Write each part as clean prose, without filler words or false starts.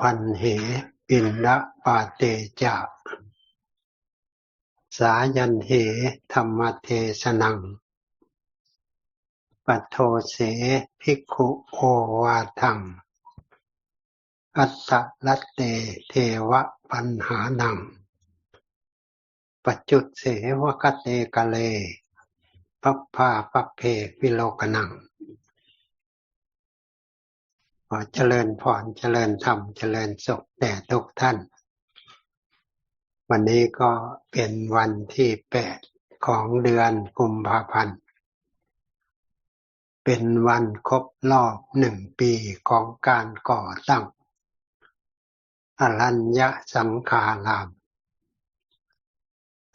พันเหปินนะปาเตจะสายันเหธัมมเทศนังปัทโทเสภิกขุโอวาทังอัตตลัตเตเทวะปัญหานังปัจจุตเสวะคเตกะเลปัพพาปัพเพวิโลกนังขอเจริญพรเจริญธรรมเจริญสุขแด่ทุกท่านวันนี้ก็เป็นวันที่8ของเดือนกุมภาพันธ์เป็นวันครบรอบ1 ปีของการก่อตั้งอรัญญสังฆาราม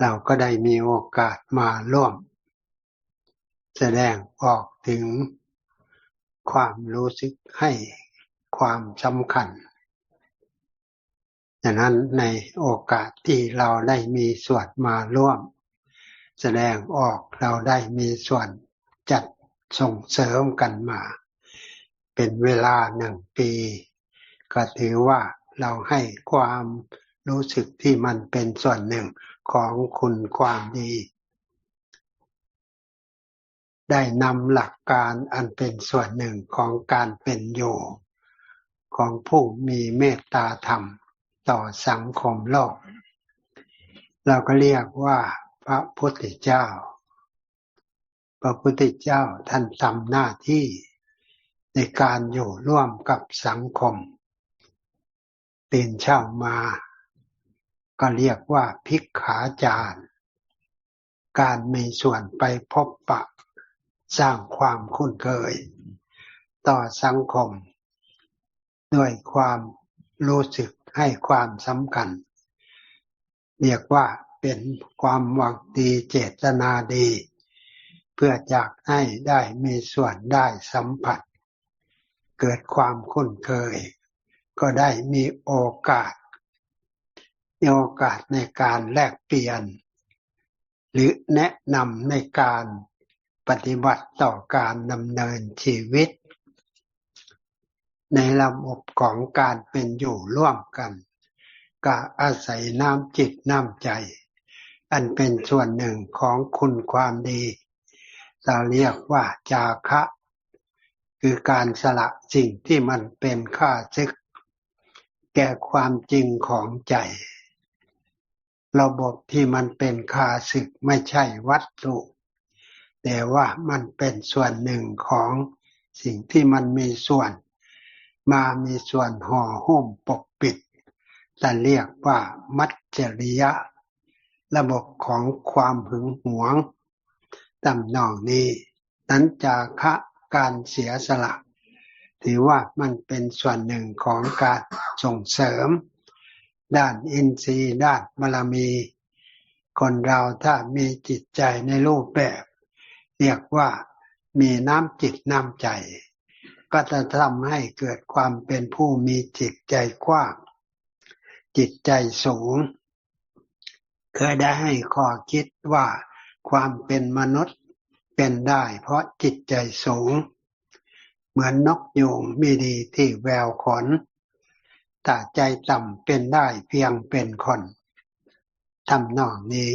เราก็ได้มีโอกาสมาร่วมแสดงออกถึงความรู้สึกให้ความสำคัญฉะนั้นในโอกาสที่เราได้มีส่วนมาร่วมแสดงออกเราได้มีส่วนจัดส่งเสริมกันมาเป็นเวลา1 ปีก็ถือว่าเราให้ความรู้สึกที่มันเป็นส่วนหนึ่งของคุณความดีได้นำหลักการอันเป็นส่วนหนึ่งของการเป็นอยู่ของผู้มีเมตตาธรรมต่อสังคมโลกเราก็เรียกว่าพระพุทธเจ้าพระพุทธเจ้าท่านทำหน้าที่ในการอยู่ร่วมกับสังคมตื่นเช้ามาก็เรียกว่าภิกขาจารย์การมีส่วนไปพบปะสร้างความคุ้นเคยต่อสังคมด้วยความรู้สึกให้ความสำคัญเรียกว่าเป็นความหวังดีเจตนาดีเพื่ออยากให้ได้มีส่วนได้สัมผัสเกิดความคุ้นเคยก็ได้มีโอกาสในการแลกเปลี่ยนหรือแนะนำในการปฏิบัติต่อการดำเนินชีวิตในระบบของการเป็นอยู่ร่วมกันก็อาศัยน้ำจิตน้ำใจอันเป็นส่วนหนึ่งของคุณความดีเราเรียกว่าจาคะคือการสละสิ่งที่มันเป็นข้าศึกแก่ความจริงของใจระบบที่มันเป็นข้าศึกไม่ใช่วัตถุแต่ว่ามันเป็นส่วนหนึ่งของสิ่งที่มันมีส่วนห่อหุ้มปกปิดแต่เรียกว่ามัจฉริยะระบบของความหึงหวงตำนองนี้นั้นจาคะการเสียสละถือว่ามันเป็นส่วนหนึ่งของการส่งเสริมด้านอินทรีย์ด้านบารมีคนเราถ้ามีจิตใจในรูปแบบเรียกว่ามีน้ำจิตน้ำใจก็จะทำให้เกิดความเป็นผู้มีจิตใจกว้างจิตใจสูงเคยได้ให้ข้อคิดว่าความเป็นมนุษย์เป็นได้เพราะจิตใจสูงเหมือนนกยูงมีดีที่แววขนแต่ใจต่ำเป็นได้เพียงเป็นคนทำนองนี้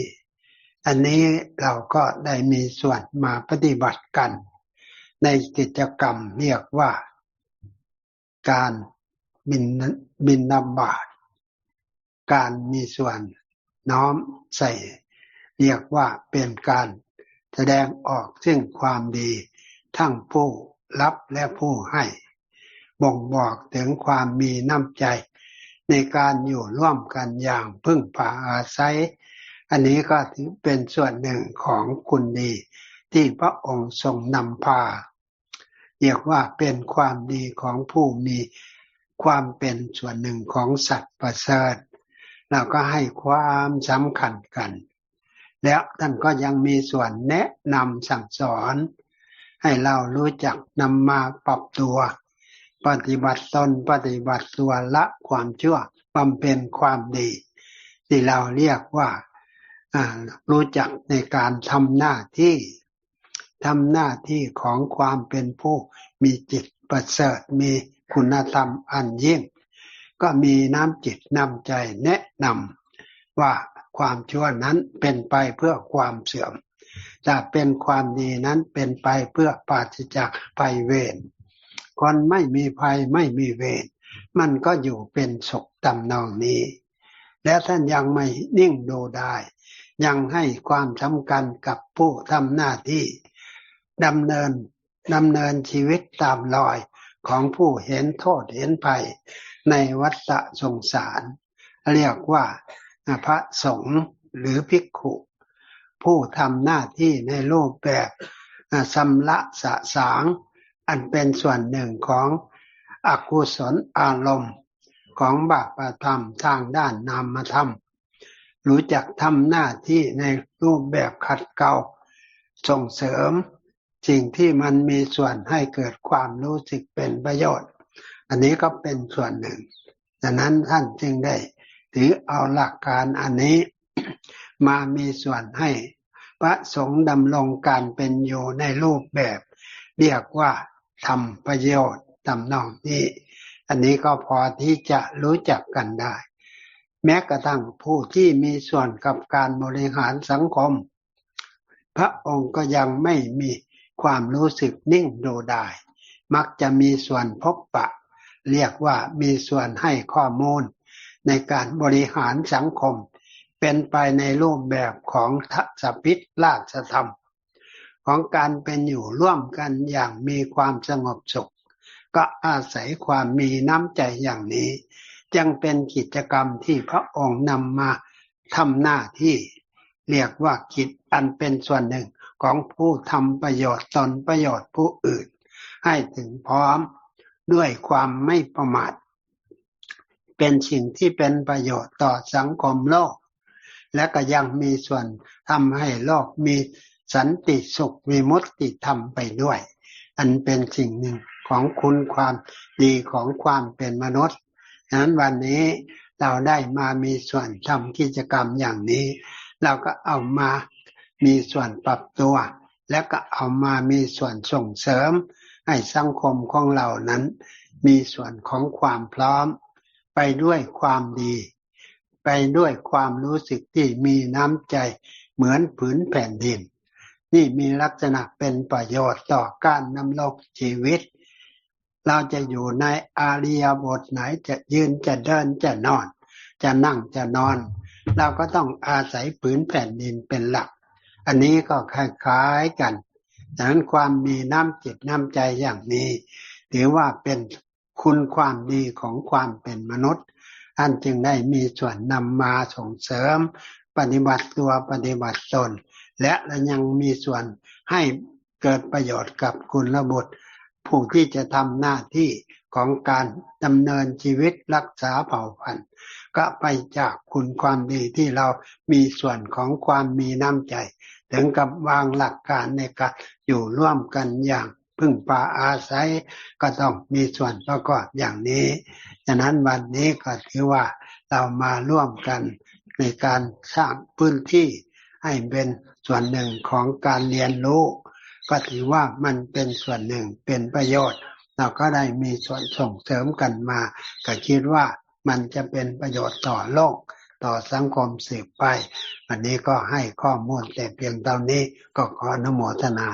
อันนี้เราก็ได้มีส่วนมาปฏิบัติกันในกิจกรรมเรียกว่าการบิณฑบาตการมีส่วนน้อมใส่เรียกว่าเป็นการแสดงออกซึ่งความดีทั้งผู้รับและผู้ให้บ่งบอกถึงความมีน้ำใจในการอยู่ร่วมกันอย่างพึ่งพาอาศัยอันนี้ก็ถือเป็นส่วนหนึ่งของคุณดีที่พระองค์ทรงนำพาเรียกว่าเป็นความดีของผู้มีความเป็นส่วนหนึ่งของสัตว์ประเสริฐเราก็ให้ความสำคัญกันแล้วท่านก็ยังมีส่วนแนะนำสั่งสอนให้เรารู้จักนำมาปรับตัวปฏิบัติตนปฏิบัติตัวละความชั่วบำเพ็ญความดีที่เราเรียกว่ารู้จักในการทำหน้าที่ของความเป็นผู้มีจิตประเสริฐมีคุณธรรมอันยิ่ง ก็มีน้ำจิตน้ำใจแนะนำว่าความชั่วนั้นเป็นไปเพื่อความเสื่อมถ้าเป็นความดีนั้นเป็นไปเพื่อปราศจากภัยเวรคนไม่มีภัยไม่มีเวรมันก็อยู่เป็นสุขตำนองนี้และท่านยังไม่นิ่งดูได้ยังให้ความสำคัญกับผู้ทำหน้าที่ดำเนินชีวิตตามรอยของผู้เห็นโทษเห็นภัยในวัฏสงสารเรียกว่าพระสงฆ์หรือภิกขุผู้ทำหน้าที่ในรูปแบบชำระสะสางอันเป็นส่วนหนึ่งของอกุศลอารมณ์ของบาปธรรมทางด้านนามธรรมรู้จักทำหน้าที่ในรูปแบบขัดเกลาส่งเสริมสิ่งที่มันมีส่วนให้เกิดความรู้สึกเป็นประโยชน์อันนี้ก็เป็นส่วนหนึ่งดังนั้นท่านจึงได้ถือเอาหลักการอันนี้ มามีส่วนให้พระสงฆ์ดำรงการเป็นอยู่ในรูปแบบเรียกว่าทำประโยชน์ทำนองนี้อันนี้ก็พอที่จะรู้จักกันได้แม้กระทั่งผู้ที่มีส่วนกับการบริหารสังคมพระองค์ก็ยังไม่มีความรู้สึกนิ่งดูดายมักจะมีส่วนพบปะเรียกว่ามีส่วนให้ข้อมูลในการบริหารสังคมเป็นไปในรูปแบบของทัศพิษราชธรรมของการเป็นอยู่ร่วมกันอย่างมีความสงบสุขก็อาศัยความมีน้ำใจอย่างนี้จึงเป็นกิจกรรมที่พระองค์นำมาทำหน้าที่เรียกว่ากิจอันเป็นส่วนหนึ่งของผู้ทำประโยชน์ตนประโยชน์ผู้อื่นให้ถึงพร้อมด้วยความไม่ประมาทเป็นสิ่งที่เป็นประโยชน์ต่อสังคมโลกและก็ยังมีส่วนทำให้โลกมีสันติสุขวิมุตติธรรมไปด้วยอันเป็นสิ่งหนึ่งของคุณความดีของความเป็นมนุษย์ฉะนั้นวันนี้เราได้มามีส่วนทำกิจกรรมอย่างนี้เราก็เอามามีส่วนปรับตัวและก็เอามามีส่วนส่งเสริมให้สังคมของเรานั้นมีส่วนของความพร้อมไปด้วยความดีไปด้วยความรู้สึกที่มีน้ำใจเหมือนผืนแผ่นดินนี่มีลักษณะเป็นประโยชน์ต่อการดำรงชีวิตเราจะอยู่ในอิริยาบถไหนจะยืนจะเดินจะนอนจะนั่งจะนอนเราก็ต้องอาศัยผืนแผ่นดินเป็นหลักอันนี้ก็คล้ายๆกันดังนั้นความมีน้ำจิตน้ำใจอย่างนี้ถือว่าเป็นคุณความดีของความเป็นมนุษย์ท่านจึงได้มีส่วนนำมาส่งเสริมปฏิบัติตัวปฏิบัติตนและยังมีส่วนให้เกิดประโยชน์กับกุลบุตรผู้ที่จะทำหน้าที่ของการดำเนินชีวิตรักษาเผ่าพันธุ์ก็ไปจากคุณความดีที่เรามีส่วนของความมีน้ำใจถึงกับวางหลักการในการอยู่ร่วมกันอย่างพึ่งพาอาศัยก็ต้องมีส่วนประกอบอย่างนี้ฉะนั้นวันนี้ก็ถือว่าเรามาร่วมกันในการสร้างพื้นที่ให้เป็นส่วนหนึ่งของการเรียนรู้ก็ถือว่ามันเป็นส่วนหนึ่งเป็นประโยชน์เราก็ได้มีส่วนส่งเสริมกันมาก็คิดว่ามันจะเป็นประโยชน์ต่อโลกต่อสังคมสืบไปวันนี้ก็ให้ข้อมูลแต่เพียงเท่านี้ก็ขออนุโมทนา